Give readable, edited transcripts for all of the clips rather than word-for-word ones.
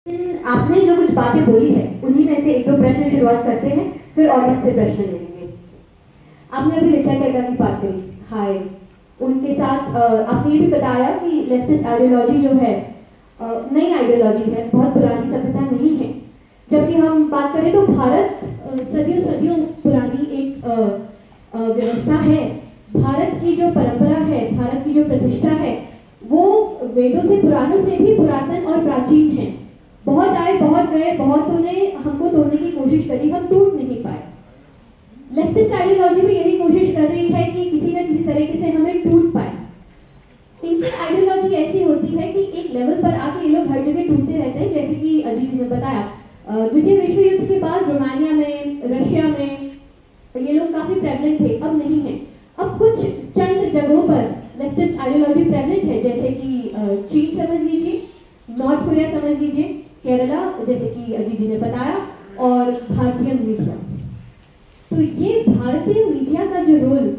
आपने जो कुछ बातें बोली है उन्हीं में से एक दो प्रश्न शुरुआत करते हैं, फिर ऑडियंस से प्रश्न लेंगे। आपने अभी रिचा चड्ढा की बात करी, हाय, उनके साथ आपने ये भी बताया कि लेफ्टिस्ट आइडियोलॉजी जो है नई आइडियोलॉजी है, बहुत पुरानी सभ्यता नहीं है। जबकि हम बात करें तो भारत सदियों सदियों पुरानी एक व्यवस्था है। भारत की जो परंपरा है, भारत की जो प्रतिष्ठा है, वो वेदों से, पुराणों से भी पुरातन और प्राचीन है। बहुत आए, बहुत गए, बहुतों ने हमको तोड़ने की कोशिश करी, हम टूट नहीं पाए। लेफ्टिस्ट आइडियोलॉजी भी यही कोशिश कर रही है कि किसी न किसी तरीके से हमें टूट पाए। इनकी आइडियोलॉजी ऐसी होती है कि एक लेवल पर आके ये लोग हर जगह टूटते रहते हैं। जैसे कि अजीत जी ने बताया, द्वितीय विश्व युद्ध के बाद रोमानिया में, रशिया में ये लोग काफी प्रेवलेंट थे, अब नहीं है। अब कुछ चंद जगहों पर लेफ्टिस्ट आइडियोलॉजी प्रेवलेंट है, जैसे कि चीन समझ लीजिए, नॉर्थ कोरिया समझ लीजिए, केरला जैसे कि अजीत जी ने बताया, और भारतीय मीडिया। तो ये भारतीय मीडिया का जो रोल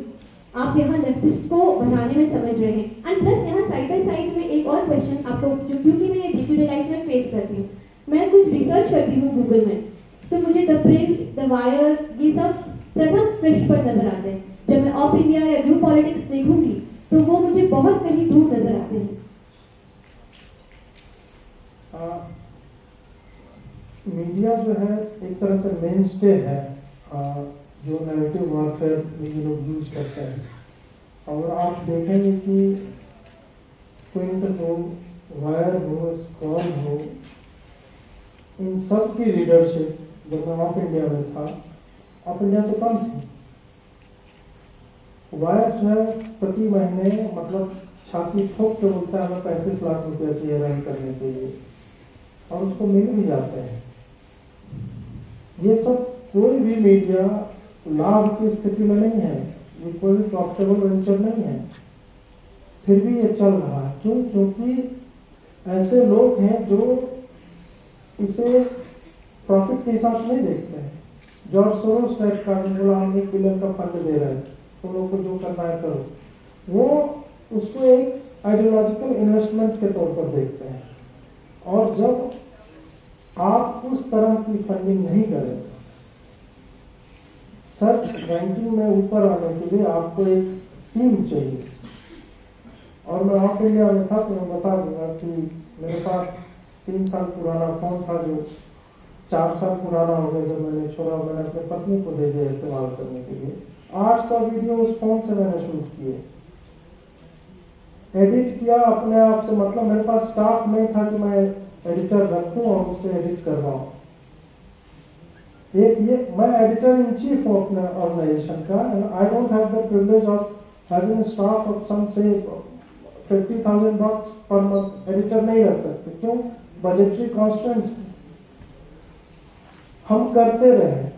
आप यहाँ लेफ्टिस्ट को बनाने में समझ रहे हैं। एंड प्लस यहाँ साइड बाय साइड में एक और क्वेश्चन आपको, जो क्योंकि मैं ये डे टू डे लाइफ में फेस करती हूँ, मैं कुछ रिसर्च करती हूँ गूगल में, तो मुझे द प्रिंट, द वायर, ये सब प्रथम पृष्ठ पर नजर आते हैं। जब मैं ऑफ इंडिया या न्यू पॉलिटिक्स देखूंगी तो वो मुझे बहुत कहीं दूर नजर आते हैं। मीडिया जो है एक तरह से मेन स्टे है, जो नैरेटिव वॉरफेयर ये लोग यूज करते हैं। और आप देखेंगे कि प्रिंट हो, वायर हो, स्क्रॉल हो, इन सब की रीडरशिप जब मैं ऑफ इंडिया में था, ऑफ इंडिया से कम थी। वायर जो है प्रति महीने मतलब छाती ठोक के बोलता है हमें 35 लाख रुपया चाहिए रन करने के लिए, और उसको मिल भी जाते हैं। ये सब कोई भी मीडिया लाभ की स्थिति में नहीं है, ये कोई भी प्रॉफिटेबल वेंचर नहीं है, फिर भी ये चल रहा है। क्यों? क्योंकि ऐसे लोग हैं जो इसे प्रॉफिट के हिसाब से नहीं देखते हैं। जॉर्ज सोरोस टाइप का बोला हम 1 बिलियन का फंड दे रहे हैं, तुम लोग को जो करना है करो, वो उसको एक आइडियोलॉजिकल इन्वेस्टमेंट के तौर पर देखते हैं। और जब आप उस तरह की फंडिंग नहीं करें, सर्च रैंकिंग में ऊपर आने के लिए आपको एक टीम चाहिए। और मैं ऑफ इंडिया में था तो मैं बता दूंगा कि मेरे पास 3 साल पुराना फोन था जो 4 साल पुराना हो गया। जब मैंने छोड़ा, मैंने अपने पत्नी को दे दिया इस्तेमाल करने के लिए। 800 वीडियो उस फोन से मैंने शूट किए, एडिट किया अपने आप से। मतलब मेरे पास स्टाफ नहीं था कि मैं एडिटर रखूं और उससे एडिट करवाऊं। एक ये मैं एडिटर इन चीफ हूं अपने ऑर्गेनाइजेशन का, and I don't have the privilege of having staff of some से $50,000 पर मंथ। एडिटर नहीं रख सकते, क्यों? Budgetary constants. हम करते रहे,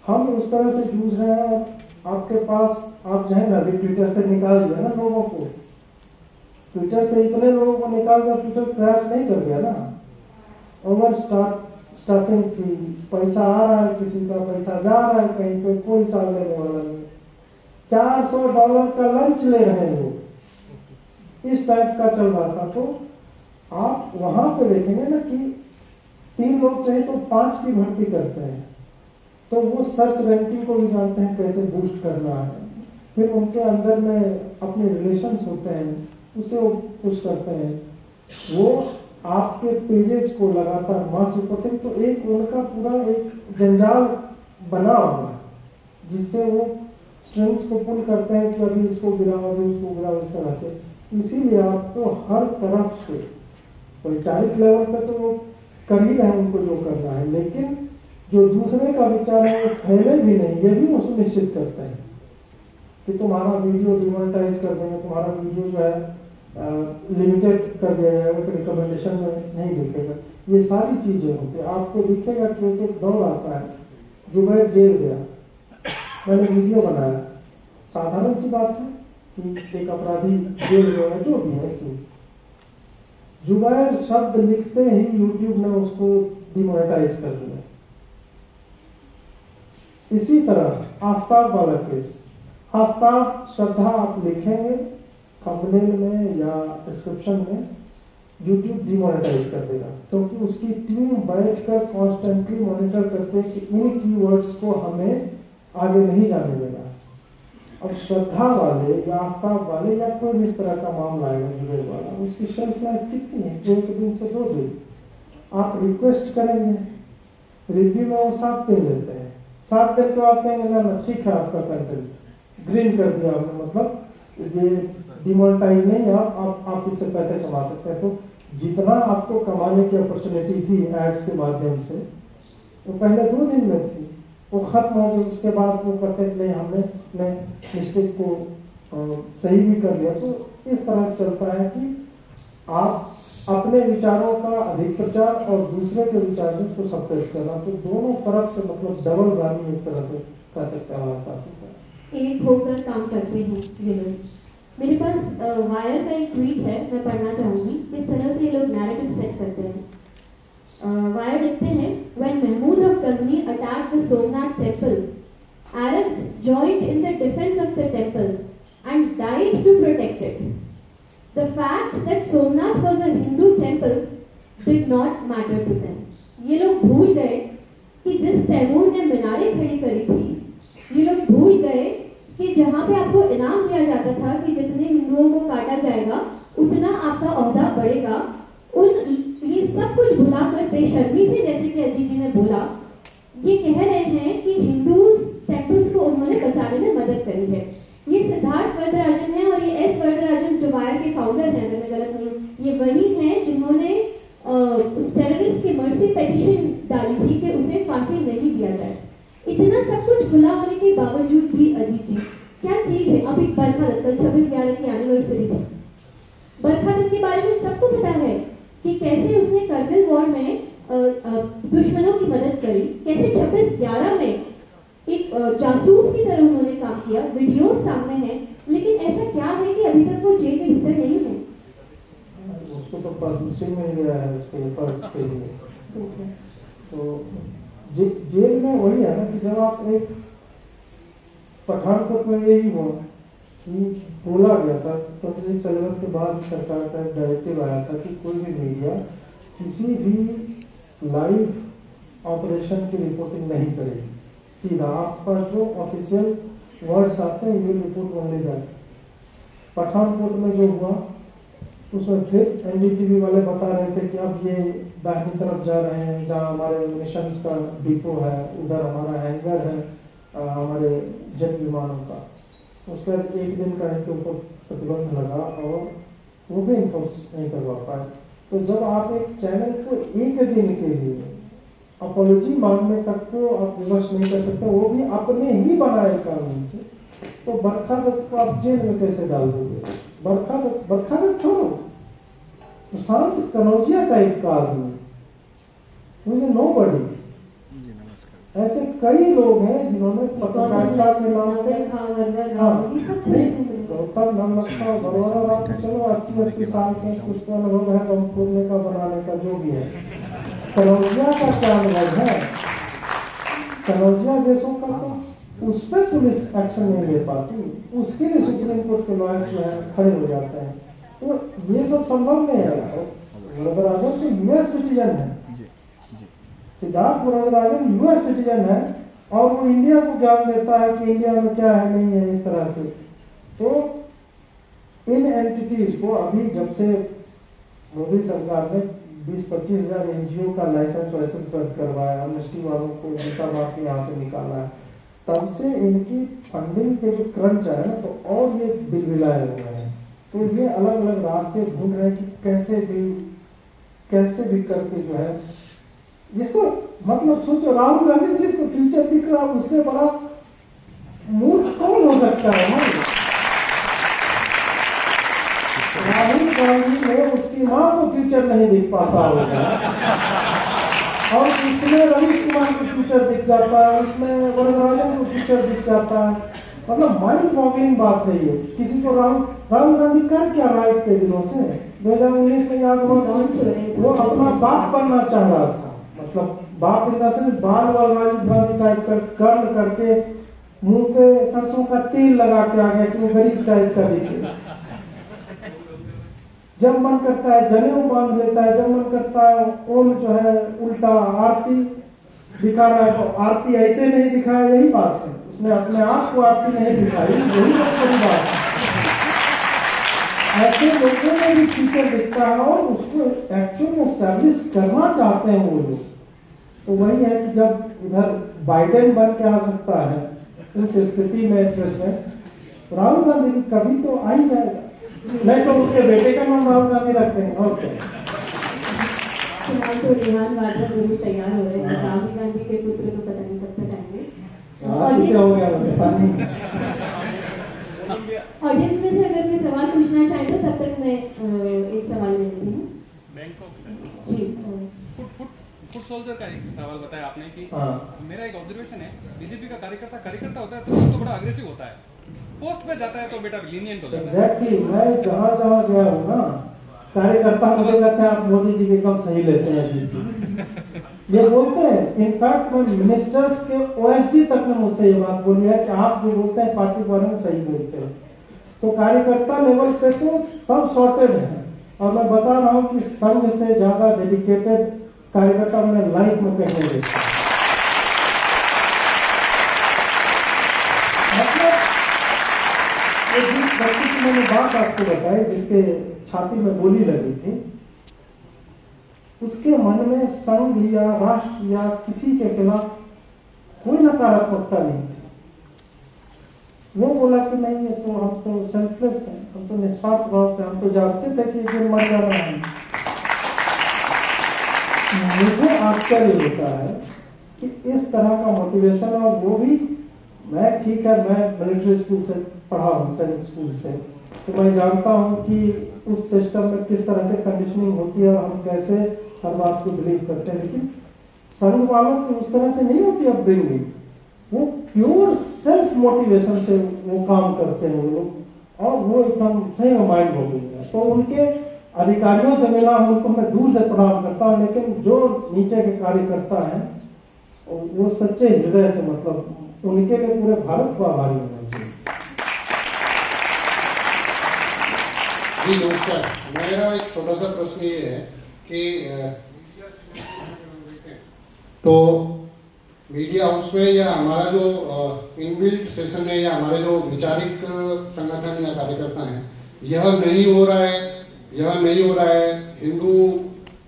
हम उस तरह से जूझ रहे हैं। आपके पास आप जो है ना, अभी ट्विटर से निकाल दिया ना लोगों को, ट्विटर से इतने लोगों को निकाल दिया, ट्विटर क्रैश नहीं कर गया ना। ओवर स्टफिंग की, पैसा आ रहा है किसी का, पैसा जा रहा है कहीं पे, कोई हिसाब लेने वाला नहीं। $400 का लंच ले रहे हैं लोग, इस टाइप का चल रहा था। तो आप वहां पे देखेंगे ना कि 3 लोग चाहिए तो 5 की भर्ती करते हैं। तो वो सर्च रैंकिंग को भी जानते हैं कैसे बूस्ट करना है। फिर उनके अंदर में अपने रिलेशंस होते हैं, उसे वो पुश करते हैं। वो आपके पेजेस को लगातार मास रिपोर्टिंग, तो एक उनका पूरा एक जंजाल बना हुआ है जिससे वो स्ट्रिंग्स को पुल करते हैं कि अभी इसको गिराओ, अभी उसको गिराओ, इस तरह से। इसीलिए आपको हर तरफ से वैचारिक लेवल पे तो वो कर ही है उनको जो करना है, लेकिन जो दूसरे का विचार है वो फैले भी नहीं, ये भी वो सुनिश्चित करते हैं कि तुम्हारा वीडियो डिमोनेटाइज कर देंगे, तुम्हारा वीडियो जो है लिमिटेड कर दिया जाएगा, रिकमेंडेशन में नहीं दिखेगा। ये सारी चीजें होती है। आपको दिखेगा कि एक दौर आता है, जुबैर जेल गया, मैंने वीडियो बनाया, साधारण सी बात है कि एक अपराधी जेल गया, जो भी है कि जुबैर शब्द लिखते ही यूट्यूब ने उसको डिमोनेटाइज कर दिया। इसी तरह आफ्ताब वाला केस, आफ्ताब श्रद्धा आप लिखेंगे थंबनेल में या डिस्क्रिप्शन में, यूट्यूब डिमोनेटाइज कर देगा, क्योंकि उसकी टीम बैठकर कॉन्स्टेंटली मॉनिटर करते हैं कि इन कीवर्ड्स को हमें आगे नहीं जाने देना। अब श्रद्धा वाले या आफ्ताब वाले या कोई भी इस तरह का मामला आएगा जुबेर वाला, उसकी शेल्फ लाइफ कितनी है? 1 दिन से 2 दिन। आप रिक्वेस्ट करेंगे, रिव्यू में वो 7 दिन लेते हैं, 7 दिन के बाद कहेंगे ना ठीक है आपका कंटेंट ग्रीन कर दिया आपने, मतलब ये डिमोनेटाइज नहीं है, आप इससे पैसे कमा सकते हैं। तो जितना आपको कमाने की अपॉर्चुनिटी थी एड्स के माध्यम से, वो पहले 2 दिन में थी, वो खत्म हो गई। उसके बाद वो कहते हैं नहीं हमने मिस्टेक को सही भी कर लिया। तो इस तरह से चलता है कि आप अपने विचारों का अधिक प्रचार और दूसरे के विचार में उसको सप्रेस करना, तो दोनों तरफ से मतलब डबल गानी एक तरह से कह सकते हैं हमारे साथ। एक होकर काम करते हैं ये लोग। मेरे पास वायर का एक ट्वीट है, मैं पढ़ना चाहूंगी। किस तरह से ये लोग नैरेटिव सेट करते हैं। वायर लिखते हैं, when Mahmud of Ghazni attacked the Somnath temple, Arabs joined in the defense of the temple and died to protect it. The fact that Somnath was a Hindu temple did not matter to them. ये लोग भूल गए कि जिस तैमूर ने मीनारें खड़ी करी थी, ये लोग भूल गए कि जहाँ पे आपको इनाम दिया जाता था कि जितने हिंदुओं को काटा जाएगा उतना आपका ओहदा बढ़ेगा, ये सब कुछ भुलाकर बेशर्मी से, जैसे कि अजीत जी ने बोला, ये कह रहे हैं कि हिंदू टेम्पल्स को उन्होंने बचाने में मदद करी है। ये सिद्धार्थ वरदराजन है और ये एस वरदराजन जो वायर के फाउंडर हैं, अगर मैं गलत नहीं हूँ, ये वही हैं जिन्होंने उस टेररिस्ट की मर्सी पिटीशन डाली थी कि उसे फांसी नहीं दिया जाए। इतना सब कुछ खुला होने के बावजूद भी अजीत जी क्या चीज है। अभी बरखा दत्त 26/11 की एनिवर्सरी थी, बरखा दत्त के बारे में सबको पता है कि कैसे उसने करगिल वॉर में दुश्मनों की मदद करी, कैसे 26/11 में एक जासूस की तरह उन्होंने काम किया। वीडियो सामने है, लेकिन ऐसा क्या है कि अभी तक वो जेल के भीतर नहीं है? उसको तो पद्मश्री में गया है उसके एफर्ट्स के लिए। तो जेल में वही है ना कि जब आप एक पठानकोट में यही हुआ कि बोला गया था 26/11 के बाद सरकार का डायरेक्टिव आया था कि कोई भी मीडिया किसी भी लाइव ऑपरेशन की रिपोर्टिंग नहीं करेगी, सीधा आपका जो ऑफिशियल वर्ड्स आते हैं ये रिपोर्ट ओनली दैट। पठानकोट में जो हुआ उसमें फिर एनडीटीवी वाले बता रहे थे कि अब ये दाहिनी तरफ जा रहे हैं, जहाँ हमारे मिशंस का डिपो है उधर हमारा हैंगर है हमारे जेट विमानों का। उसका 1 दिन का इनके ऊपर प्रतिबंध लगा और वो भी इन्फोर्स नहीं करवा पाए। तो जब आप एक चैनल को 1 दिन के लिए अपॉलॉजी मांगने तक को आप विवश नहीं कर सकते, वो भी अपने ही बनाए कानून से, तो बरखा दत्त को आप जेल में कैसे डाल दोगे? बरखा दत्त छोड़ो, प्रशांत कनौजिया टाइप का आदमी, मुझे नोबडी, ऐसे कई लोग हैं जिन्होंने पत्रकारिता के नाम पे गौतम नमस्कार बरवारा रात को चलो 80 साल के कुछ तो अनुभव है बम फोड़ने का बनाने का जो भी है। कनौजिया का क्या अनुभव है? कनौजिया जैसों का तो उस पर पुलिस एक्शन नहीं ले पाती, उसके लिए सुप्रीम कोर्ट के लॉयर्स जो है खड़े हो जाते हैं। तो ये सब संभव नहीं है। वरदराजन तो यूएस सिटीजन है, सिद्धार्थ वरदराजन यूएस सिटीजन है और वो इंडिया को ज्ञान देता है कि इंडिया में क्या है नहीं है इस तरह से। तो इन एंटिटीज को अभी जब से मोदी सरकार ने 20-25 हजार एनजीओ का लाइसेंस रद्द करवाया, एमएसटी वालों को नेतावाद के यहाँ से निकाला है, तब से इनकी फंडिंग पे जो क्रंच है ना, तो और ये बिलबिलाए हुए हैं। तो ये अलग अलग रास्ते ढूंढ रहे हैं कि कैसे भी करके जो है, जिसको मतलब सोचो राहुल गांधी जिसको फ्यूचर दिख रहा है उससे बड़ा मूर्ख कौन हो सकता है? राहुल गांधी में उसकी मां को फ्यूचर नहीं दिख पाता होगा और उसमें रवीश कुमार को फ्यूचर दिख जाता है, उसमें वरदराजन को फ्यूचर दिख जाता है। मतलब माइंड बॉगलिंग बात है ये। किसी को राहुल गांधी कर क्या रहा है इतने दिनों से? 2019 में याद हो, वो अपना बाप बनना चाह रहा था, मतलब बाप बाल वाल राजीव गांधी टाइप कर कर्ल करके मुंह पे सरसों का तेल लगा के आ गया कि वो गरीब टाइप का दिखे। जब मन करता है जनेऊ बांध लेता है, जब मन करता है ओम जो है उल्टा आरती दिखा रहा है, तो आरती ऐसे नहीं दिखाया, यही बात है। उसने अपने आप को आरती नहीं दिखाई, यही बहुत बड़ी बात है। ऐसे लोगों में भी फ्यूचर दिखता है और उसको एक्चुअल में एस्टैब्लिश करना चाहते हैं वो लोग। तो वही है कि जब इधर बाइडेन बन के आ सकता है उस स्थिति में प्रेसिडेंट, राहुल गांधी भी कभी तो आ ही जाएगा, नहीं तो उसके बेटे का नाम राहुल गांधी रख देंगे। और क्या तो रेहान वाड्रा जरूर तैयार हो रहे हैं, राहुल गांधी के पुत्र तो पता नहीं कब तक आएंगे। क्या हो गया पता नहीं। ऑडियंस में से अगर कोई सवाल पूछना चाहे तो तब तक मैं एक सवाल ले लेती हूँ। जी फुट सोल्जर का एक सवाल बताया आपने कि मेरा एक ऑब्जर्वेशन है, बीजेपी का कार्यकर्ता होता है तो बड़ा अग्रेसिव होता है, पोस्ट पे जाता है तो बेटा लीनियंट हो जाता है। एग्जैक्टली, मैं जहाँ जहाँ गया हूँ ना, कार्यकर्ता मुझे कहते हैं आप मोदी जी के कम सही लेते हैं जी। ये बोलते हैं। इनफैक्ट मैं मिनिस्टर्स के ओएसडी तक ने मुझसे ये बात बोली है कि आप जो बोलते हैं पार्टी के बारे में सही बोलते हैं। तो कार्यकर्ता लेवल पे तो सब सॉर्टेड है, और मैं बता रहा हूँ कि संघ से ज्यादा डेडिकेटेड कार्यकर्ता मैंने लाइफ में कहीं नहीं देखा। मतलब मैंने बात आपको बताई जिसके छाती में गोली लगी थी, उसके मन में संघ या राष्ट्र या किसी के खिलाफ कोई नकारात्मकता नहीं थी। वो बोला कि नहीं, ये तो हम तो सेल्फलेस हैं, हम तो निस्वार्थ भाव से, हम तो जानते थे कि एक दिन मर जाना है। मुझे आश्चर्य होता है कि इस तरह का मोटिवेशन, और वो भी मैं, ठीक है मैं मिलिट्री स्कूल से पढ़ा हूँ, सैनिक स्कूल से, तो मैं जानता हूँ कि उस सिस्टम में किस तरह से कंडीशनिंग होती है और हम कैसे हर बात को बिलीव करते हैं। लेकिन संघ वालों की उस तरह से नहीं होती अपब्रिंगिंग, वो प्योर सेल्फ मोटिवेशन से वो काम करते हैं वो लोग, और वो एकदम सही माइंड हो गई है। तो उनके अधिकारियों से मिला, उनको मैं दूर से प्रणाम करता हूँ, लेकिन जो नीचे के कार्यकर्ता हैं वो सच्चे हृदय से, मतलब उनके लिए पूरे भारत को आभारी होना चाहिए। जी नमस्कार, मेरा एक छोटा सा प्रश्न ये है कि तो मीडिया हाउस में या हमारा जो इनबिल्ट सेशन है या हमारे जो विचारिक संगठन या कार्यकर्ता हैं, यह नहीं हो रहा है, यह नहीं हो रहा है, हिंदू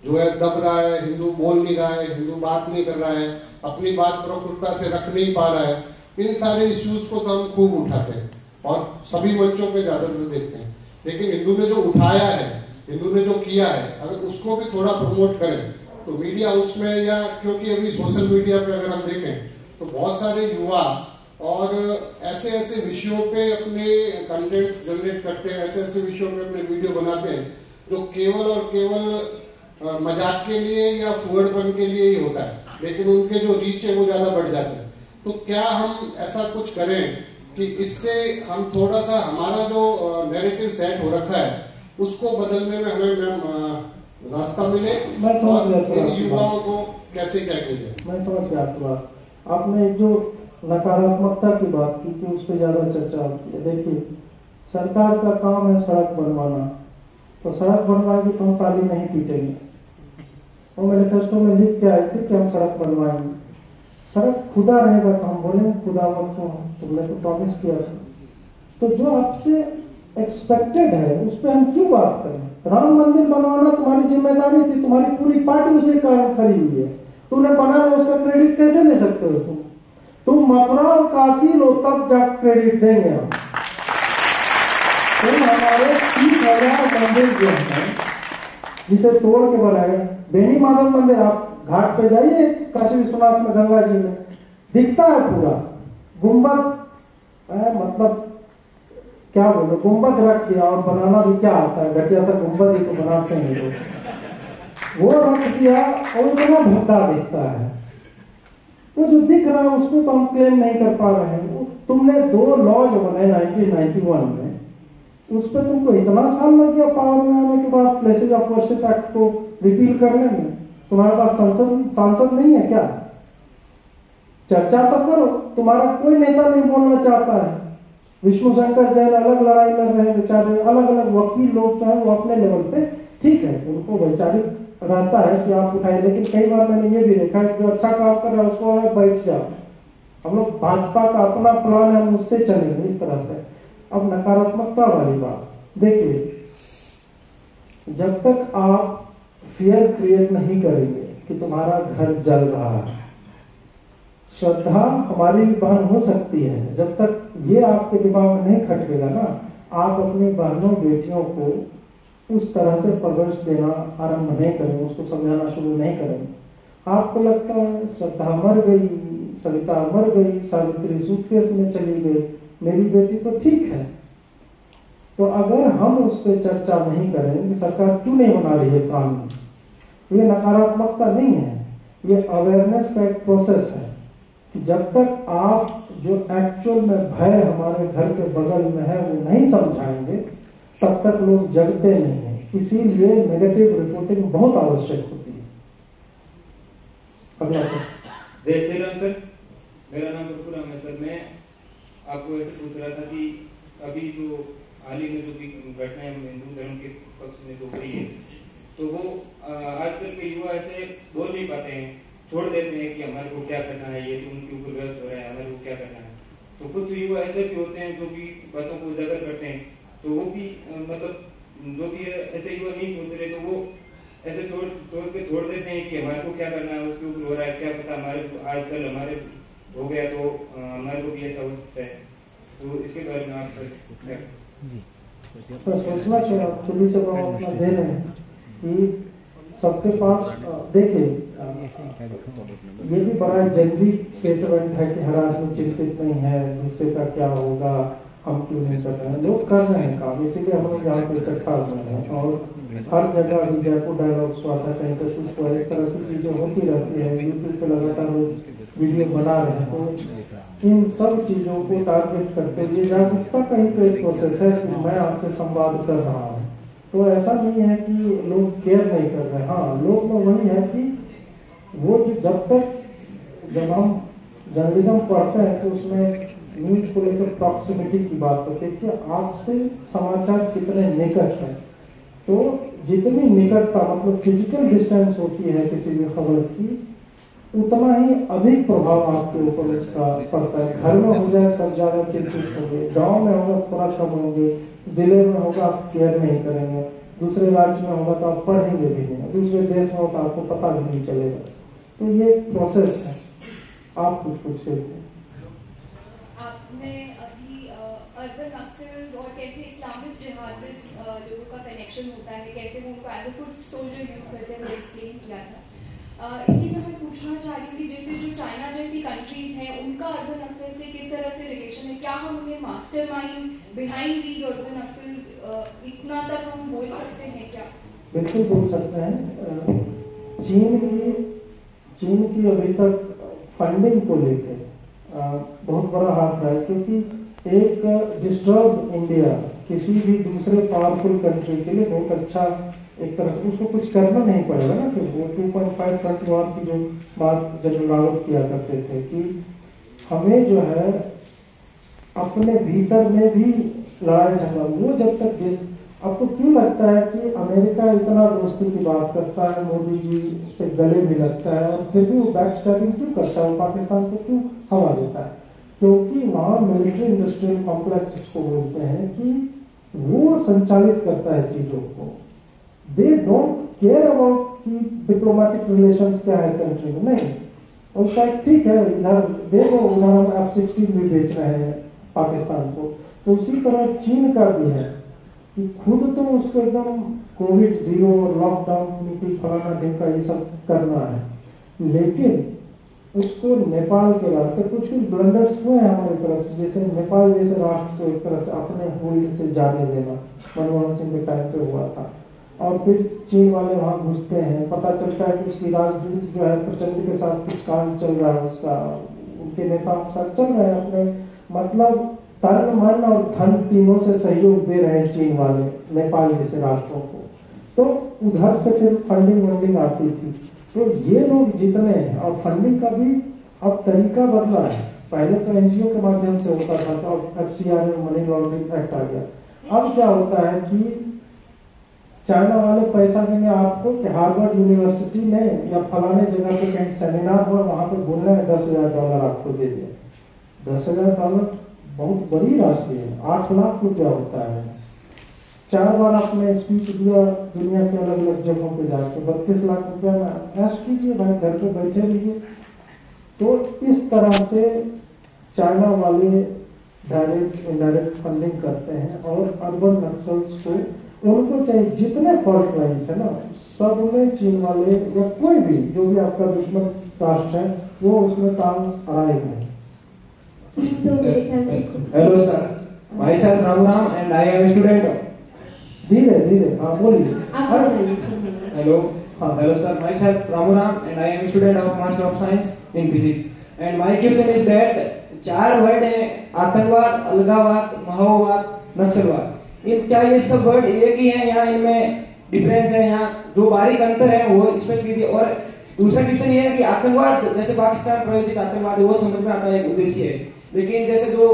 जो है दब रहा है, हिंदू बोल नहीं रहा है, हिंदू बात नहीं कर रहा है, अपनी बात प्रखुरता से रख नहीं पा रहा है, इन सारे इश्यूज को तो हम खूब उठाते हैं और सभी मंचों पे ज्यादातर देखते हैं। लेकिन हिंदू ने जो उठाया है, हिंदू ने जो किया है, अगर उसको भी थोड़ा प्रमोट करें तो मीडिया हाउस में, या क्योंकि अभी सोशल मीडिया पे अगर हम देखें तो बहुत सारे युवा और ऐसे ऐसे विषयों पे अपने कंटेंट्स जनरेट करते हैं, ऐसे ऐसे विषयों पे अपने वीडियो बनाते हैं जो केवल और केवल मजाक के लिए या फुहड़पन के लिए ही होता है, लेकिन उनके जो रीच है वो ज्यादा बढ़ जाते हैं। तो क्या हम ऐसा कुछ करें कि इससे हम थोड़ा सा हमारा जो नैरेटिव सेट हो रखा है उसको बदलने में हमें रास्ता मिले? मैं समझ गया युवाओं को कैसे क्या किया? मैं समझ गया आपकी बात। आपने जो नकारात्मकता की बात की कि उस पर ज्यादा चर्चा होती है। देखिए, सरकार का काम है सड़क बनवाना, तो सड़क बनवाएगी तो हम ताली नहीं पीटेंगे। और मैनिफेस्टो में लिख के आए थे कि हम सड़क बनवाएंगे। सड़क खुदा रहेगा तो हम बोलेंगे खुदा मत हो, तुमने तो प्रॉमिस किया था। तो जो आपसे एक्सपेक्टेड है उस पर हम क्यों बात करें? राम मंदिर बनवाना तुम्हारी जिम्मेदारी थी, तुम्हारी पूरी पार्टी उसे कारण खड़ी हुई है, तुमने बना लिया, उसका क्रेडिट कैसे ले सकते हो? तुम मथुरा और काशी लो तब जाकर क्रेडिट देंगे हम। तुम हमारे 30,000 मंदिर जो है जिसे तोड़ के बनाए, बेनी माधव मंदिर, आप घाट पे जाइए काशी विश्वनाथ में, गंगा जी में दिखता है पूरा गुंबद, मतलब क्या बोलो, गुंबद रख दिया। और बनाना भी क्या आता है, घटिया सा गुंबद ही तो बनाते हैं लोग, वो रख दिया और इतना भूखा दिखता है। वो जो दिख रहा है उसको तो हम क्लेम नहीं कर पा रहे हैं। तुमने 2 लॉ जो बनाए 1991 में, उस पर तुमको इतना साल लग गया पावर में आने के बाद प्लेसेज ऑफ वर्शिप एक्ट को रिपील करने में। तुम्हारे पास सांसद नहीं है क्या? चर्चा तो करो। तुम्हारा कोई नेता नहीं बोलना चाहता है, विष्णु शंकर जैन अलग लड़ाई लड़ रहे हैं बेचारे, अलग अलग वकील लोग जो है वो अपने लेवल पे ठीक है, उनको वैचारिक रहता है कि आप उठाए, लेकिन कई बार मैंने ये भी देखा है जो अच्छा काम कर रहा है उसको बैठ जाओ, हम लोग भाजपा का अपना प्लान है हम उससे चलेंगे इस तरह से। अब नकारात्मकता वाली बात देखिए, जब तक आप फियर क्रिएट नहीं करेंगे कि तुम्हारा घर जल रहा है, श्रद्धा हमारी भी बहन हो सकती है, जब तक ये आपके दिमाग में नहीं खटकेगा ना, आप अपनी बहनों बेटियों को उस तरह से परवरिश देना आरंभ नहीं करेंगे, उसको समझाना शुरू नहीं करेंगे। आपको लगता है श्रद्धा मर गई, सविता मर गई, सावित्री सूटकेस में चली गई, मेरी बेटी तो ठीक है, तो अगर हम उस पर चर्चा नहीं करें कि सरकार क्यों नहीं बना रही है कानून, ये नकारात्मकता नहीं है, ये अवेयरनेस का एक प्रोसेस है कि जब तक आप जो एक्चुअल में भय हमारे घर के बगल में है वो नहीं समझाएंगे तब तक लोग जगते नहीं है। इसीलिए नेगेटिव रिपोर्टिंग बहुत आवश्यक होती है। अगला जय श्री राम सर, मेरा नाम प्रभुराम है सर। मैं आपको ऐसे पूछ रहा था कि अभी जो हाल ही में जो भी घटनाएं हिंदू धर्म के पक्ष में जो हुई है, तो वो आजकल के युवा ऐसे बोल नहीं पाते हैं, छोड़ देते हैं कि हमारे को क्या करना है, ये तो उनके ऊपर व्यस्त हो रहा है, हमारे को क्या करना है। तो कुछ युवा ऐसे भी होते हैं जो भी बातों को उजागर करते हैं, तो वो भी मतलब जो भी ऐसे युवा नहीं सोच रहे, तो वो ऐसे सोच के छोड़ देते हैं कि हमारे को क्या करना है, उसके ऊपर हो रहा है, क्या पता हमारे आजकल हमारे हो गया तो हमारे को भी ऐसा हो सकता है। तो इसके बारे में आप तो सोचना चाहिए, खुली से अपना दे रहे हैं कि सबके पास देखिए, ये भी बड़ा जल्दी स्टेटमेंट है कि हर आदमी चिंतित नहीं है, दूसरे का क्या होगा, हम क्यों नहीं कर रहे हैं। लोग कर रहे हैं काम, इसीलिए हम लोग यहाँ पे इकट्ठा हुए हैं और हर जगह अभी जयपुर डायलॉग्स हुआ था, कहीं पर कुछ हुआ, इस तरह की चीजें होती रहती है। यूट्यूब पे लगातार लोग वीडियो बना रहे हैं, तो इन सब चीजों को टारगेट करते हुए जागरूकता का ही तो एक प्रोसेस है कि मैं आपसे संवाद कर रहा हूँ। तो ऐसा नहीं है कि लोग केयर नहीं कर रहे। हाँ, लोग में वही है कि वो जो जब हम जर्नलिज्म पढ़ते हैं तो उसमें न्यूज को लेकर प्रॉक्सिमिटी की बात होती है कि आपसे समाचार कितने निकट है। तो जितनी निकटता मतलब फिजिकल डिस्टेंस होती है किसी भी खबर की, उतना ही अधिक प्रभाव आपके ऊपर उसका पड़ता है। घर में हो जाए सब ज्यादा चिंतित होंगे, गांव में होगा थोड़ा कम होंगे, जिले में होगा आप केयर नहीं करेंगे, दूसरे राज्य में होगा तो आप पढ़ेंगे भी नहीं, दूसरे देश में होगा तो आपको पता भी नहीं चलेगा। तो ये प्रोसेस है। आप कुछ पूछ रहे थे। आपने अभी अर्बन नक्सल्स और कैसे इस्लामिस्ट जिहादिस्ट लोगों का कनेक्शन होता है, कैसे वो उनको as a foot soldier use करते हैं, वो एक्सप्लेन किया था। इसी में मैं पूछना चाह रही हूँ कि जैसे जो चाइना जैसी कंट्रीज हैं, उनका अर्बन नक्सल से किस तरह से रिलेशन है, क्या हम उन्हें mastermind behind these urban Naxals इतना तक हम बोल सकते हैं क्या? बिल्कुल बोल सकते हैं। चीन की अभी तक फंडिंग को लेकर बहुत बड़ा हाथ है, क्योंकि एक डिस्टर्ब इंडिया किसी भी दूसरे पावरफुल कंट्री के लिए बहुत अच्छा, एक तरह से उसको कुछ करना नहीं पड़ेगा ना। फिर वो 2.5 फ्रंट वॉर की जो बात जनरल रावत किया करते थे कि हमें जो है अपने भीतर में भी लड़ाई झगड़ा, वो जब तक आपको क्यों लगता है कि अमेरिका इतना दोस्ती की बात करता है, मोदी जी से गले भी लगता है और फिर भी वो बैक स्टैबिंग क्यों करता है, वो पाकिस्तान को क्यों हवा देता है? क्योंकि वहाँ मिलिट्री इंडस्ट्रियल कॉम्प्लेक्स उसको बोलते हैं कि वो संचालित करता है चीजों को। दे डोंट केयर अबाउट कि डिप्लोमेटिक रिलेशंस क्या है कंट्री में, नहीं। उनका ठीक है, इधर देखो उधर हम F-16 भी बेच रहे हैं पाकिस्तान को, तो उसी तरह चीन का भी है कि खुद तो उसको एकदम कोविड जीरो लॉकडाउन नीति फलाना ढेका ये सब करना है, लेकिन उसको नेपाल के रास्ते कुछ ब्लंडर्स हुए हैं हमारी तरफ से, जैसे नेपाल जैसे राष्ट्र को एक तरह से अपने होल्ड से जाने देना मनमोहन सिंह के टाइम पे हुआ था, और फिर चीन वाले वहां घुसते हैं, पता चलता है कि उसकी राजदूत जो है प्रचंड के साथ कुछ काम चल रहा है, उसका उनके नेताओं के साथ चल रहे हैं अपने, मतलब तन मन और धन तीनों से सहयोग दे रहे हैं चीन वाले नेपाल जैसे राष्ट्रों को। तो उधर से फिर फंडिंग वंडिंग आती थी। तो ये लोग जितने हैं, और फंडिंग का भी अब तरीका बदला है, पहले तो एनजीओ के माध्यम से होता था, तो FCR में मनी लॉन्ड्रिंग एक्ट आ गया। अब क्या होता है कि चाइना वाले पैसा देंगे आपको कि हार्वर्ड यूनिवर्सिटी में या फलाने जगह पे कहीं सेमिनार हुआ, वहां पे बोलने में $10,000 आपको दे दिया। $10,000 बहुत बड़ी राशि है, 8 लाख रुपया होता है। 4 बार आपने स्पीच दिया दुनिया के अलग अलग जगहों पे जाके, 32 लाख रुपया में ऐश कीजिए भाई, घर पे बैठे रहिए। तो इस तरह से चाइना वाले डायरेक्ट इनडायरेक्ट फंडिंग करते हैं और अर्बन नक्सल्स को उनको चाहिए जितने फॉल्ट लाइन्स है ना, सब में चीन वाले या कोई भी जो भी आपका दुश्मन राष्ट्र है वो उसमें काम आएगा। Hello sir, my self Ramuram and I am student. धीरे धीरे हाँ बोलिए। Hello hello sir, my self Ramuram and I am student of master of science in physics and my question is that 4 word है, आतंकवाद, अलगाववाद, माओवाद, नक्सलवाद। इन क्या ये सब वर्ड एक ही है या इनमें डिफरेंस है? यहाँ जो बारीक अंतर है वो स्पष्ट कीजिए। और दूसरा क्वेश्चन ये है कि आतंकवाद जैसे पाकिस्तान प्रायोजित आतंकवाद है वो समझ में आता है, उद्देश्य है, लेकिन जैसे जो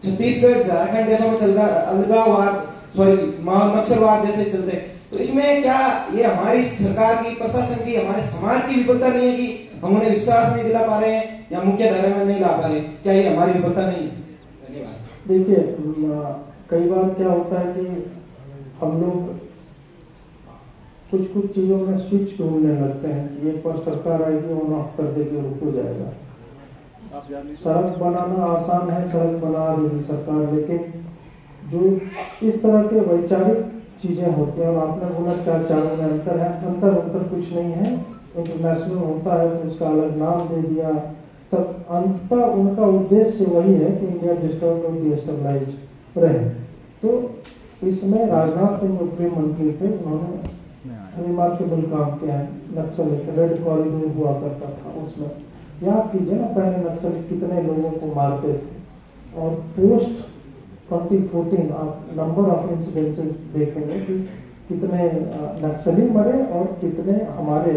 छत्तीसगढ़ झारखंड जैसों में चल रहा अलगाववाद नक्सलवाद जैसे चलते हैं, तो इसमें क्या ये हमारी सरकार की, प्रशासन की, हमारे समाज की विफलता नहीं है कि हम उन्हें विश्वास नहीं दिला पा रहे हैं या मुख्य धारा में नहीं ला पा रहे? क्या ये हमारी विफलता नहीं है? धन्यवाद। देखिए कई बार क्या होता है कि हम लोग कुछ चीजों में स्विच ढूंढने लगते हैं कि एक बार सरकार आएगी ऑन ऑफ कर देगी, रुक हो जाएगा। सड़क बनाना आसान है, सड़क बना देगी सरकार, लेकिन जो इस तरह के वैचारिक चीजें होती हैं, और आपने बोला क्या चारों में अंतर है, अंतर कुछ नहीं है। इंटरनेशनल होता है तो उसका अलग नाम दे दिया, सब अंततः उनका उद्देश्य वही है कि इंडिया डिस्टर्ब और डिस्टेबलाइज रहे। तो इसमें राजनाथ सिंह जो गृह मंत्री थे, उन्होंने रिमार्केबल काम किया है। नक्सल रेड कॉरिडोर हुआ करता था, उसमें याद कीजिए ना पहले नक्सल कितने लोगों को मारते थे, और पोस्ट 2014 आप नंबर ऑफ इंसिडेंसेस देखेंगे कि कितने नक्सली मरे और कितने हमारे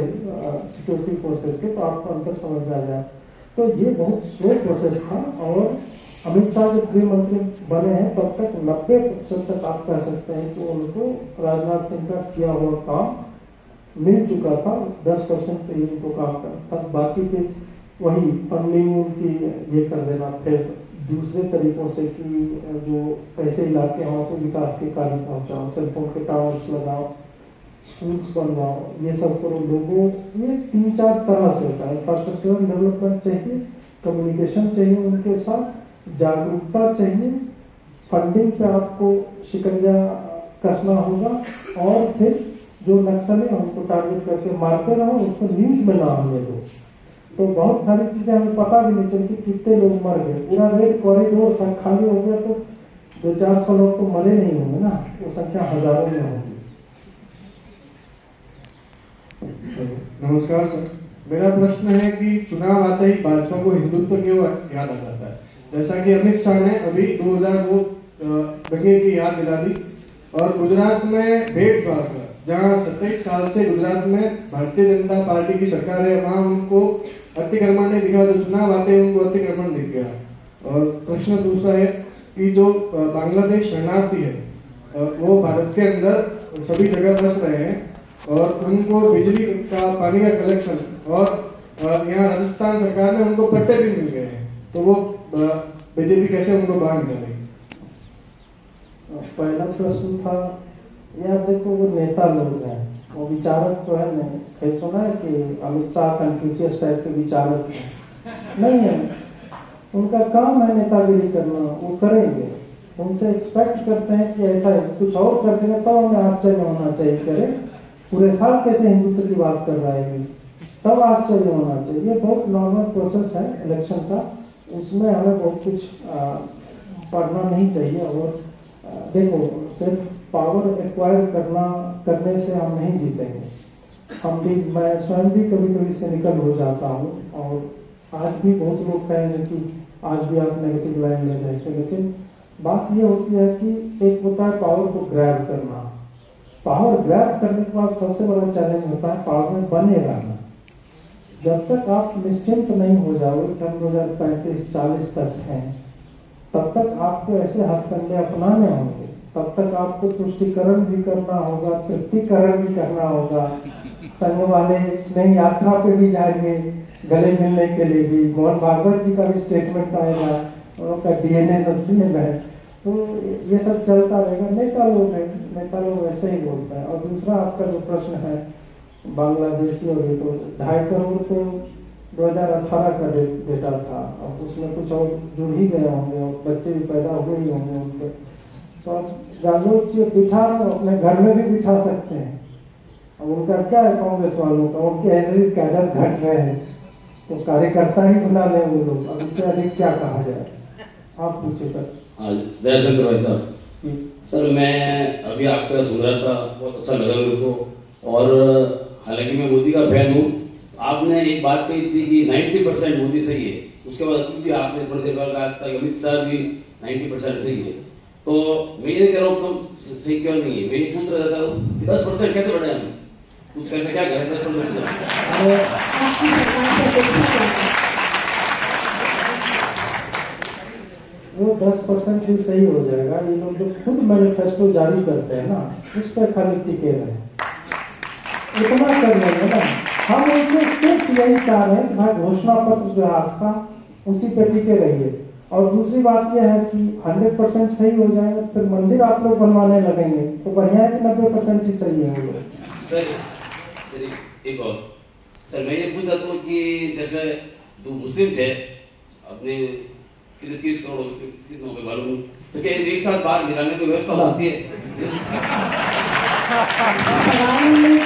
सिक्योरिटी फोर्सेस के, तो आपको अंतर समझ में आ जाए। तो ये बहुत स्लो प्रोसेस था, और अमित शाह जब गृह मंत्री बने हैं तब तक 90% तक आप कह सकते हैं कि उनको राजनाथ सिंह का किया हुआ काम मिल चुका था। 10% पे उनको काम करना था, बाकी पे वही फंडिंग उनकी ये कर देना, फिर दूसरे तरीकों से कि जो पैसे इलाके हों तो विकास के कार्य पहुंचाओ, सेलफोन के टावर्स लगाओ, स्कूल्स बनवाओ, ये सब करो। लोगों ये 3-4 तरह से होता है। इंफ्रास्ट्रक्चरल डेवलपमेंट चाहिए, कम्युनिकेशन चाहिए उनके साथ, जागरूकता चाहिए, फंडिंग पे आपको शिकंजा कसना होगा, और फिर जो नक्सली हैं उनको टारगेट करके मारते रहो, उसको न्यूज में ना आने दो। तो बहुत सारी चीजें हमें पता भी नहीं चलती कितने लोग मर गए। पूरा रेड कॉरिडोर था, खाली हो गया तो 200-400 लोग तो मरे नहीं होंगे ना, वो संख्या हजारों में होगी। नमस्कार सर, मेरा प्रश्न है कि चुनाव आते ही भाजपा को हिंदुत्व क्यों याद आ जाता है? जैसा कि अमित शाह ने अभी 2002 दंगे की याद दिला दी, और गुजरात में भेदभाव का, जहां 27 साल से गुजरात में भारतीय जनता पार्टी की सरकार है, वहां उनको अतिक्रमण नहीं दिखा, तो चुनाव आते ही उनको अतिक्रमण दिख गया। और प्रश्न दूसरा है कि जो बांग्लादेश शरणार्थी है वो भारत के अंदर सभी जगह बस रहे हैं, और उनको बिजली का, पानी का कलेक्शन, और यहाँ राजस्थान सरकार ने उनको पट्टे भी मिल गए हैं, तो वो बीजेपी कैसे उनको बाहर निकालेगी? पहला प्रश्न था यार, देखो वो नेता लोग हैं, वो विचारक तो है नहीं। कहीं सुना है कि अमित शाह कन्फ्यूशियस टाइप के विचारक नहीं है, उनका काम है नेतागिरी करना, वो करेंगे। उनसे एक्सपेक्ट करते हैं कि ऐसा है, कुछ और कर देंगे तब हमें आश्चर्य होना चाहिए। करे पूरे साल कैसे हिंदुत्व की बात कर रहा है, तब आश्चर्य होना चाहिए। ये बहुत नॉर्मल प्रोसेस है इलेक्शन का, उसमें हमें बहुत कुछ पढ़ना नहीं चाहिए। और देखो, सिर्फ पावर एक्वायर करने से हम नहीं जीतेंगे। मैं स्वयं भी कभी कभी सिनिकल हो जाता हूँ, और आज भी बहुत लोग कहेंगे कि आज भी आप नेगेटिव लाइन ले रहे थे, लेकिन बात ये होती है कि एक होता है पावर को ग्रैब करना। पावर ग्रैब करने के बाद सबसे बड़ा चैलेंज होता है पावर में बने रहना। जब तक आप निश्चिंत नहीं हो जाओगे कि हम 2035-40 तक हैं, तब तक आपको ऐसे हथकंडे अपनाने होंगे, तब तक आपको तुष्टिकरण भी करना होगा, तृप्तिकरण भी करना होगा, संघ वाले स्नेह यात्रा पे भी जाएंगे गले मिलने के लिए भी, मोहन भागवत जी का भी स्टेटमेंट आएगा, उनका DNA सबसे है, तो ये सब चलता रहेगा। नेता लोग हैं, नेता लोग वैसे ही बोलते हैं। और दूसरा आपका जो प्रश्न है बांग्लादेशी, और ये तो 2.5 करोड़ तो 2018 का डेटा था, अब उसमें कुछ और जुड़ ही गए होंगे और बच्चे भी पैदा हुए ही होंगे उनके, तो आप जागरूक जी बिठा अपने घर में भी बिठा सकते हैं। अब उनका क्या है कांग्रेस वालों का, उनके ऐसे भी कैडर घट रहे हैं, तो कार्यकर्ता ही बना लें वो लोग, अब इससे अधिक क्या कहा जाए। आप पूछिए सर। जयशंकर भाई साहब, सर मैं अभी आपका सुन रहा था, बहुत अच्छा लगा मेरे को, और हालांकि मैं मोदी का फैन हूँ। आपने एक बात कही थी कि 90% मोदी सही है, उसके बाद भी आपने थोड़ी देर बाद कहा था अमित शाह भी 90% सही है, तो मैं ये कह रहा हूँ तुम सही क्यों नहीं है। मैं ये पूछ रहा था कि 10% कैसे बढ़ाए हम, कुछ कैसे क्या करें 10%? वो 10% भी सही हो जाएगा। ये लोग जो खुद मैनिफेस्टो जारी करते हैं ना, उस पर खाली टिके रहे, इतना कर लेंगे ना। हम उनसे सिर्फ यही चाह रहे हैं कि भाई घोषणा पत्र जो है आपका, उसी पे टिके रहिए। और दूसरी बात यह है कि 100% सही हो जाएगा, फिर मंदिर आप लोग बनवाने लगेंगे, तो बढ़िया है कि 90% ही सही है वो लोग। सर एक और सर मैं ये पूछ रहा था कि जैसे जो मुस्लिम थे अपने 30 करोड़ कितने हो गए मालूम, तो क्या एक साथ बाहर गिराने की व्यवस्था हो सकती है?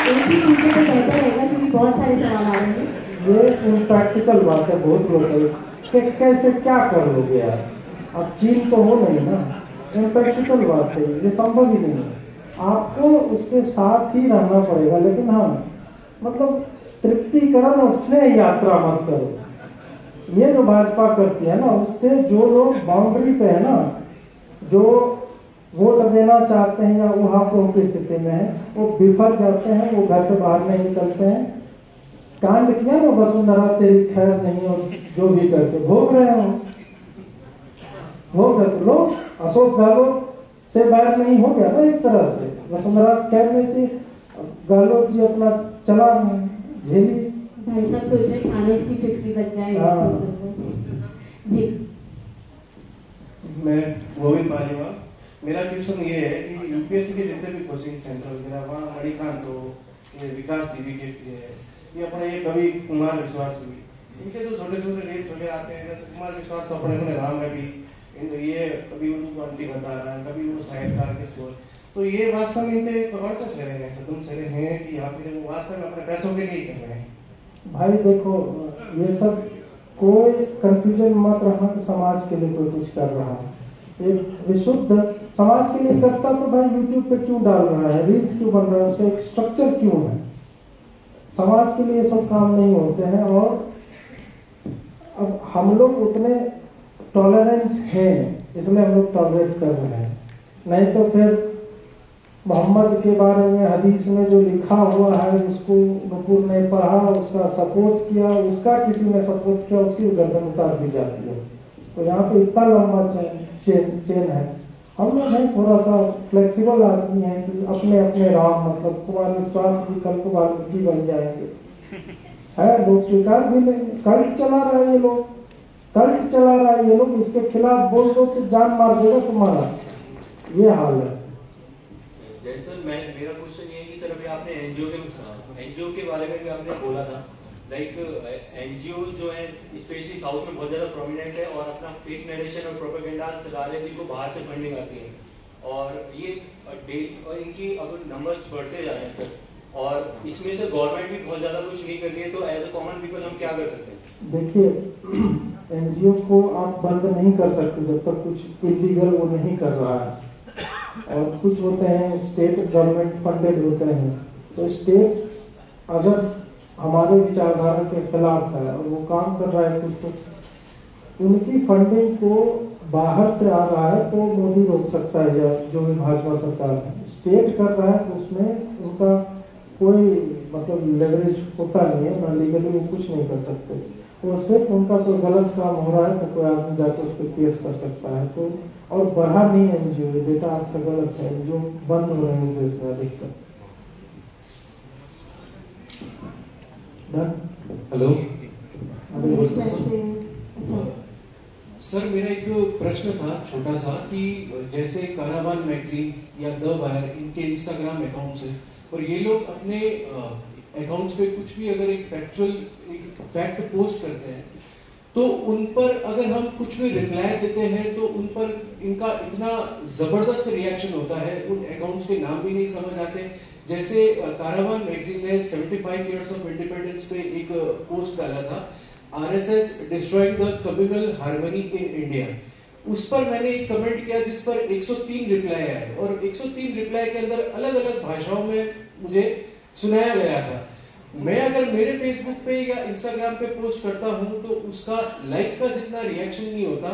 एक ही पूछे तो बेहतर रहेगा, क्योंकि बहुत सारे सवाल आ रहे हैं। ये इम्प्रैक्टिकल बात है, बहुत लोग कैसे क्या कर लोगे यार, अब चीन तो हो नहीं ना, इम्प्रैक्टिकल बात है, ये संभव ही नहीं है। आपको उसके साथ ही रहना पड़ेगा, लेकिन हाँ मतलब तृप्तिकरण और स्नेह यात्रा मत करो। ये जो भाजपा करती है ना, उससे जो लोग बाउंड्री पे है ना, जो वोट देना चाहते हैं या वहां की स्थिति में है, वो बिफर जाते हैं, वो घर से बाहर नहीं निकलते हैं। कांड किया ना वसुंधरा तेरी खैर नहीं, और जो भी करके भोग रहे हो, भोग रहे तो लोग अशोक गहलोत से बैर नहीं हो गया ना एक तरह से, वसुंधरा खैर नहीं थी, गहलोत जी अपना चला झेली। भाई साहब सोच रहे खाने की टिप्पणी बच जाएगा जी। मैं गोविंद पालीवाल, मेरा क्वेश्चन ये है कि यूपीएससी के जितने भी कोचिंग सेंटर वगैरह वहाँ मणिकांत हो, ये विकास दीदी के ये अपने ये कवि कुमार विश्वास भी, इनके जो छोटे छोटे रील्स वगैरह आते हैं, जैसे कुमार विश्वास को अपने राम में भी ये कभी उर्दू क्रांति बता रहा है, कभी वो साहित्यकार के स्टोर, तो ये वास्तव में इनपे कौन सा चेहरे हैं, तुम चेहरे हैं कि या फिर वो वास्तव में अपने पैसों के लिए ही कर रहे हैं? भाई देखो, ये सब कोई कंफ्यूजन मत रखना कि समाज के लिए कोई कुछ कर रहा है। एक विशुद्ध समाज के लिए करता तो भाई यूट्यूब पे क्यों डाल रहा है, रील्स क्यों बन रहा है, उसका एक स्ट्रक्चर क्यों है। समाज के लिए सब काम नहीं होते हैं, और अब हम लोग उतने टॉलरेंट हैं, इसलिए हम लोग टॉलरेट कर रहे हैं। नहीं तो फिर मोहम्मद के बारे में हदीस में जो लिखा हुआ है, उसको नुपुर ने पढ़ा, उसका सपोर्ट किया, उसका किसी ने सपोर्ट किया, उसकी गर्दन उतार दी जाती है। तो यहाँ पे इतना लंबा चेन है। हम लोग हैं थोड़ा सा फ्लेक्सिबल आदमी है कि अपने अपने राम, मतलब कुमार विश्वास भी कल को वाल्मीकि बन जाएंगे, है लोग स्वीकार भी लेंगे। कल्ट चला रहा है ये लोग, कल्ट चला रहा है ये लोग, इसके खिलाफ बोल दो तो जान मार देगा तुम्हारा, ये हाल है। सर मेरा क्वेश्चन ये है कि सर अभी आपने एनजीओ के बारे में भी आपने बोला था, लाइक एनजीओ जो है स्पेशली साउथ में बहुत ज्यादा प्रोमिनेंट है और अपना फेक नरेशन और प्रोपेगेंडा चला रहे हैं जिनको बाहर से फंडिंग आती है, और ये और इनकी अब नंबर्स बढ़ते जा रहे हैं सर, और इसमें से गवर्नमेंट भी बहुत ज्यादा कुछ नहीं कर रही है, तो एज अ कॉमन पीपल हम क्या कर सकते हैं? देखिए, एनजीओ को आप बंद नहीं कर सकते जब तक कुछ इलीगल वो नहीं कर रहा है, और कुछ होते हैं स्टेट गवर्नमेंट फंडेड होते हैं, तो स्टेट अगर हमारे विचारधारा के खिलाफ है और वो काम कर रहा है कुछ, तो उनकी फंडिंग को बाहर से आ रहा है तो मोदी रोक सकता है, या जो भी भाजपा सरकार है। स्टेट कर रहा है तो उसमें उनका कोई मतलब लेवरेज होता नहीं है ना, लीगली वो कुछ नहीं कर सकते। वो सिर्फ उनका कोई गलत काम हो रहा है तो कोई आदमी जाकर उस पर केस कर सकता है। तो और बढ़ा नहीं एनजीओ, डेटा आपका गलत है, एनजीओ बंद हो रहे हैं देश में अधिकतर। हेलो सर, मेरा एक प्रश्न था छोटा सा कि जैसे कारावान मैगजीन या द वायर, इनके इंस्टाग्राम अकाउंट्स हैं और ये लोग अपने अकाउंट्स पे कुछ भी अगर एक फैक्ट पोस्ट करते हैं तो उन पर अगर हम कुछ भी रिप्लाई देते हैं तो उन पर इनका इतना जबरदस्त रिएक्शन होता है, उन अकाउंट्स के नाम भी नहीं समझ आते। जैसे कारावान मैगजीन ने 75 इयर्स ऑफ इंडिपेंडेंस पे एक पोस्ट डाला था, RSS destroying the communal harmony in India। उस पर मैंने एक कमेंट किया जिस पर 103 रिप्लाई आए और 103 रिप्लाई के अंदर अलग अलग भाषाओं में मुझे सुनाया गया था। मैं अगर मेरे फेसबुक पे या इंस्टाग्राम पे पोस्ट करता हूं तो उसका लाइक का जितना रिएक्शन नहीं होता,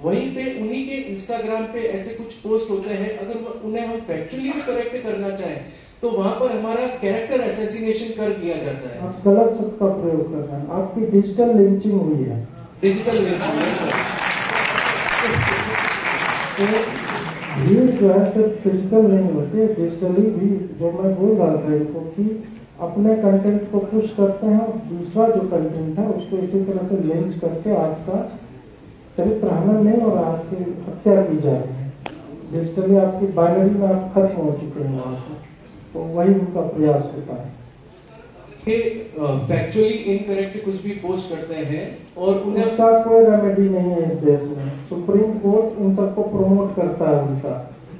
वहीं पे उन्हीं के इंस्टाग्राम पे ऐसे कुछ पोस्ट होते हैं, अगर उन्हें हम फैक्चुअली भी करेक्ट करना चाहें तो वहां पर हमारा कैरेक्टर असैसिनेशन कर दिया जाता है। आप गलत शब्द का प्रयोग कर रहे हैं, आपकी डिजिटल लिंचिंग हुई है। डिजिटल लिंचिंग है सर। भीड़ जो है सिर्फ फिजिकल नहीं होती, डिजिटली भी, जो मैं बोल रहा था इनको कि अपने कंटेंट को पुश करते हैं और दूसरा जो कंटेंट है उसको इसी तरह से लिंच करके आज का चरित्र हनन नहीं और आज की हत्या की जा रही है। डिजिटली आपकी बाइनरी में आप खत्म हो चुके हैं वहां पर, तो वही उनका प्रयास होता है। फैक्चुअली इनकरेक्ट कुछ भी पोस्ट करते हैं और उन्हें उसका कोई रेमेडी नहीं है इस देश में। सुप्रीम कोर्ट इन सबको प्रमोट करता है उनका,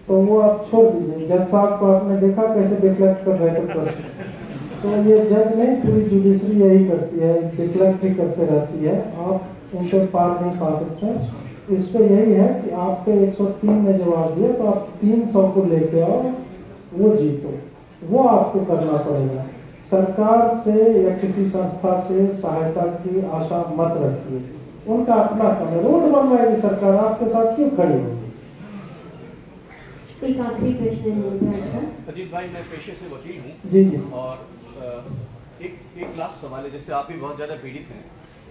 तो वो आप छोड़ दीजिए। जज साहब को आपने देखा कैसे डिफ्लेक्ट कर रहे थे प्रश्न, तो ये जज नहीं, पूरी जुडिशरी यही करती है, डिफ्लेक्ट ही करते रहती है। आप उनसे पार नहीं पा सकते। इस पे यही है कि आपके 103 ने जवाब दिया तो आप 300 को लेके आओ, वो जीतो, वो आपको करना पड़ेगा। सरकार से या किसी संस्था से सहायता की आशा मत रखिए, उनका अपना काम है। रोड बनवाएगी सरकार, आपके साथ क्यों खड़ी होगी? एक आखिरी प्रश्न है अजीत भाई, मैं पेशे से वकील हूँ जी जी, और एक लास्ट सवाल है, जिससे आप भी बहुत ज्यादा पीड़ित हैं,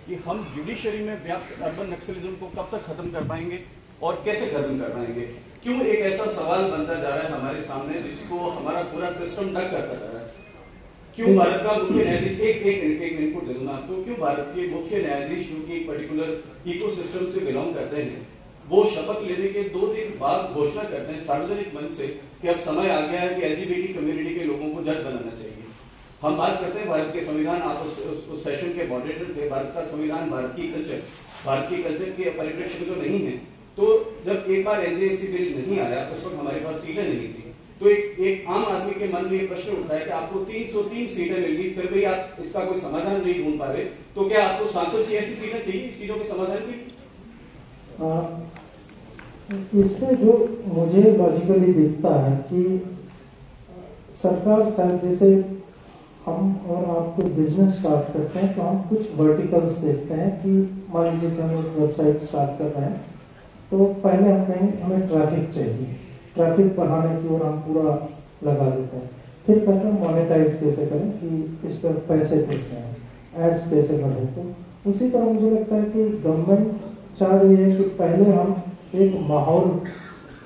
कि हम जुडिशरी में व्याप्त अर्बन नक्सलिज्म को कब तक खत्म कर पाएंगे और कैसे खत्म कर पाएंगे? क्यों एक ऐसा सवाल बनता जा रहा है हमारे सामने जिसको हमारा पूरा सिस्टम डक करता जा रहा है? क्यों भारत का मुख्य न्यायाधीश, एक इनपुट दे दूंगा आपको, क्यों भारत के मुख्य न्यायाधीश जो कि एक पर्टिकुलर इकोसिस्टम से बिलोंग करते हैं, वो शपथ लेने के 2 दिन बाद घोषणा करते हैं सार्वजनिक मंच से कि अब समय आ गया है कि LGBT कम्युनिटी के लोगों को जज बनाना चाहिए। हम बात करते हैं भारत के संविधान, आप उस सेशन के मॉडरेटर थे, भारत का संविधान भारतीय कल्चर के परिप्रेक्ष्य में तो नहीं है। तो जब एक बार NJSC बिल नहीं आया उस वक्त हमारे पास सीटें नहीं थी, तो एक आम आदमी के मन में ये प्रश्न उठता है कि आपको 303 सीटें मिल गई, फिर भी आप इसका कोई समाधान नहीं ढूंढ पा रहे, तो क्या आपको 786 सीटें चाहिए इस चीजों के समाधान की? इसमें जो मुझे लॉजिकली दिखता है कि सरकार शायद, जैसे हम और आप कोई बिजनेस स्टार्ट करते हैं तो हम कुछ वर्टिकल्स देखते हैं कि मान लीजिए कि हम एक वेबसाइट स्टार्ट कर रहे हैं तो पहले हम कहेंगे हमें ट्रैफिक चाहिए, ट्रैफिक बढ़ाने की ओर हम पूरा लगा देते हैं। फिर कहते हैं मोनेटाइज कैसे करें, कि इस पर पैसे कैसे हैं, एड्स कैसे बढ़े। तो उसी तरह मुझे लगता है कि गवर्नमेंट चाह रही है कि पहले हम एक माहौल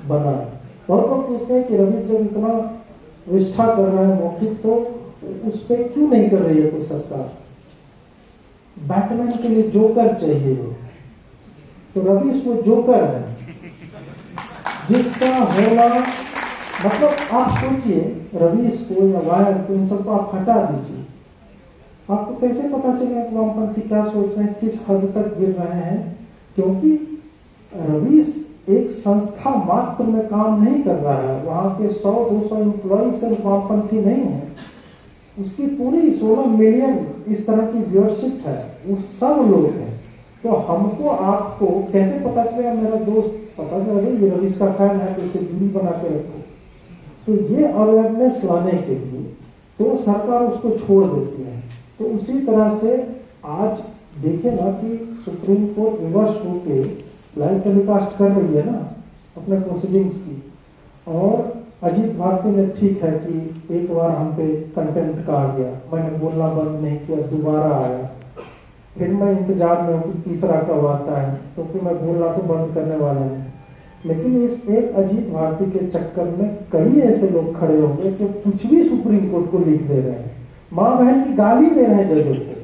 बनाए। बहुत लोग पूछते हैं कि रवीश जब इतना विष्ठा कर रहा है मौखिक, तो उस पर क्यों नहीं कर रही है कोई सरकार? बैटमैन के लिए जोकर चाहिए हो, तो रवीश वो जोकर है जिसका होना, मतलब आप सोचिए रवीश को या वायर को, इन सबको आप हटा दीजिए, आपको कैसे पता चलेगा कि वामपंथी क्या सोच रहे हैं, किस हद तक गिर रहे हैं? क्योंकि रवीश एक संस्था मात्र में काम नहीं कर रहा है, वहां के 100-200 एम्प्लॉय सिर्फ वामपंथी नहीं है, उसकी पूरी 16 मिलियन इस तरह की व्यूअरशिप है, वो सब लोग हैं। तो हमको आपको कैसे पता चलेगा? मेरा दोस्त पता चला ये रवीश का फैन है तो इसे दूरी बना के रखो। तो ये अवेयरनेस लाने के लिए तो सरकार उसको छोड़ देती है। तो उसी तरह से आज देखे ना कि सुप्रीम कोर्ट विवश होकर लाइव टेलीकास्ट कर रही है ना अपने प्रोसीडिंग्स की, और अजीत भारती ने ठीक है कि एक बार हम पे कंटेंट का आ गया, मैंने बोलना बंद नहीं किया, दोबारा आया, फिर मैं इंतजार में हूँ कि तीसरा कब आता है, क्योंकि मैं बोलना तो बंद करने वाला नहीं। लेकिन इस एक अजीत भारती के चक्कर में कई ऐसे लोग खड़े होंगे जो कुछ भी सुप्रीम कोर्ट को लिख दे रहे हैं, माँ बहन की गाली दे रहे हैं जजों को।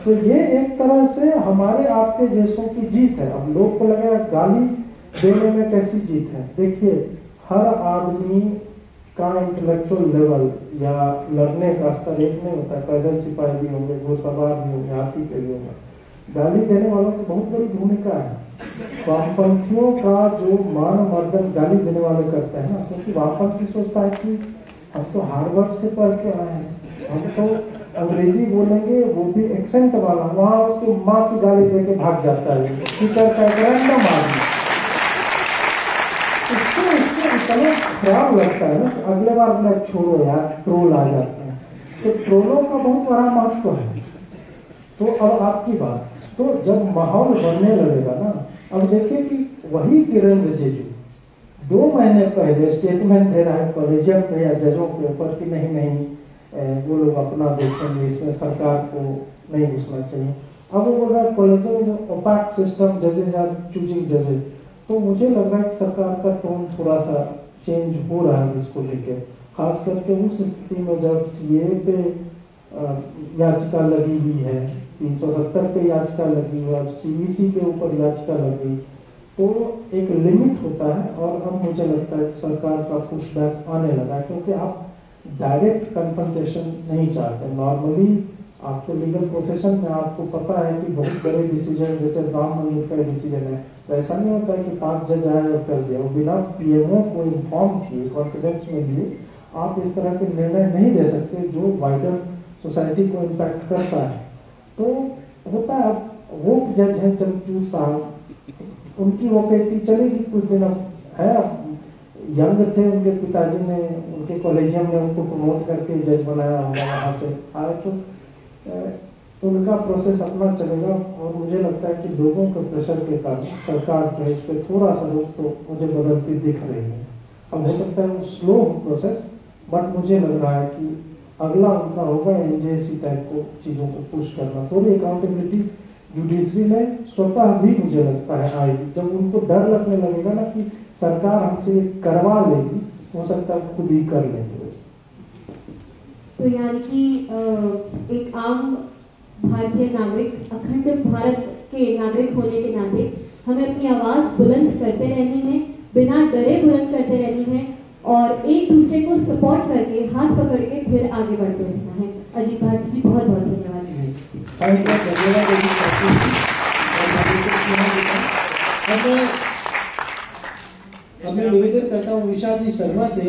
तो ये एक तरह से हमारे आपके जैसों की जीत है। अब लोग को लगेगा गाली देने में कैसी जीत है। देखिए, हर आदमी का इंटेलेक्चुअल लेवल या लड़ने का स्तर एक नहीं होता। पैदल सिपाही भी होंगे, घुड़सवार भी होंगे, हाथी पे भी होंगे। गाली देने वालों की बहुत बड़ी भूमिका है। वामपंथियों का जो मान मर्दन गाली देने वाले करते हैं ना, क्योंकि वामपंथी सोचता है कि हम तो हार्वर्ड से पढ़ के आए हैं, हम तो अंग्रेजी बोलेंगे वो भी एक्सेंट वाला, वहां उसकी माँ की गाली देके भाग जाता है। स्पीकर का रैंडम आदमी, इसको इतना खराब लगता है ना, अगले बार मैं छोड़ो यार, ट्रोल आ जाते हैं। तो ट्रोलों का बहुत बड़ा महत्व है। तो अब आपकी बात, तो जब माहौल बनने लगेगा ना, अब देखिए कि वही किरण रिजिजू 2 महीने पहले स्टेटमेंट दे रहा है कॉलेजियम में या जजों के ऊपर कि नहीं वो लोग अपना देखेंगे, इसमें सरकार को नहीं घुसना चाहिए। अब वो बोल रहा है कॉलेजियम जो ओपैक सिस्टम, जजेज आर चूजिंग जजेज। तो मुझे लग रहा है कि सरकार का टोन थोड़ा सा चेंज हो रहा है इसको लेकर, खास करके उस स्थिति में जब सीए पे याचिका लगी हुई है, 370 पे याचिका लगी हुई है, सीईसी के ऊपर याचिका लगी, तो एक लिमिट होता है। और अब मुझे लगता है कि सरकार का पुशबैक आने लगा है, क्योंकि आप डायरेक्ट कन्फ्रंटेशन नहीं चाहते। नॉर्मली आपके लीगल प्रोफेशन में आपको पता है कि बहुत बड़े डिसीजन, जैसे राम मंदिर का डिसीजन है, तो ऐसा नहीं होता है कि 5 जज आए और कर दिया। वो बिना पीएमओ को इन्फॉर्म किए, कॉन्फिडेंस में लिए आप इस तरह के निर्णय नहीं दे सकते जो वाइडर सोसाइटी को इम्पैक्ट करता है। तो होता है, वो जज हैं चंद्रचूड़ साहब, उनकी वकालती चलेगी कुछ दिन। अब है, यंग थे, उनके पिताजी ने उनके कॉलेजियम में उनको प्रमोट करके जज बनाया होगा, वहां से आए, तो उनका प्रोसेस अपना चलेगा। और मुझे लगता है कि लोगों के प्रेशर के कारण सरकार जो है इस पर थोड़ा सा रोक तो मुझे बदलती दिख रही है। अब हो सकता है वो स्लो प्रोसेस, बट मुझे लग रहा है कि अगला उनका होगा एनजेसी टाइप को चीजों को पुश करना। थोड़ी अकाउंटेबिलिटी जुडिशरी में स्वतः भी मुझे लगता है आएगी। जब उनको डर लगने लगेगा ना कि सरकार हमसे करवा लेगी, हो सकता है खुद ही कर लेंगे। तो यानी कि एक आम भारतीय नागरिक, अखंड भारत के नागरिक होने के नाते हमें अपनी आवाज बुलंद करते रहनी है, बिना डरे बुलंद करते रहनी है, और एक दूसरे को सपोर्ट करके, हाथ पकड़ के फिर आगे बढ़ते रहना है। अजीत भारती जी, बहुत बहुत धन्यवाद। अब मैं निवेदन करता हूँ विशाल जी शर्मा से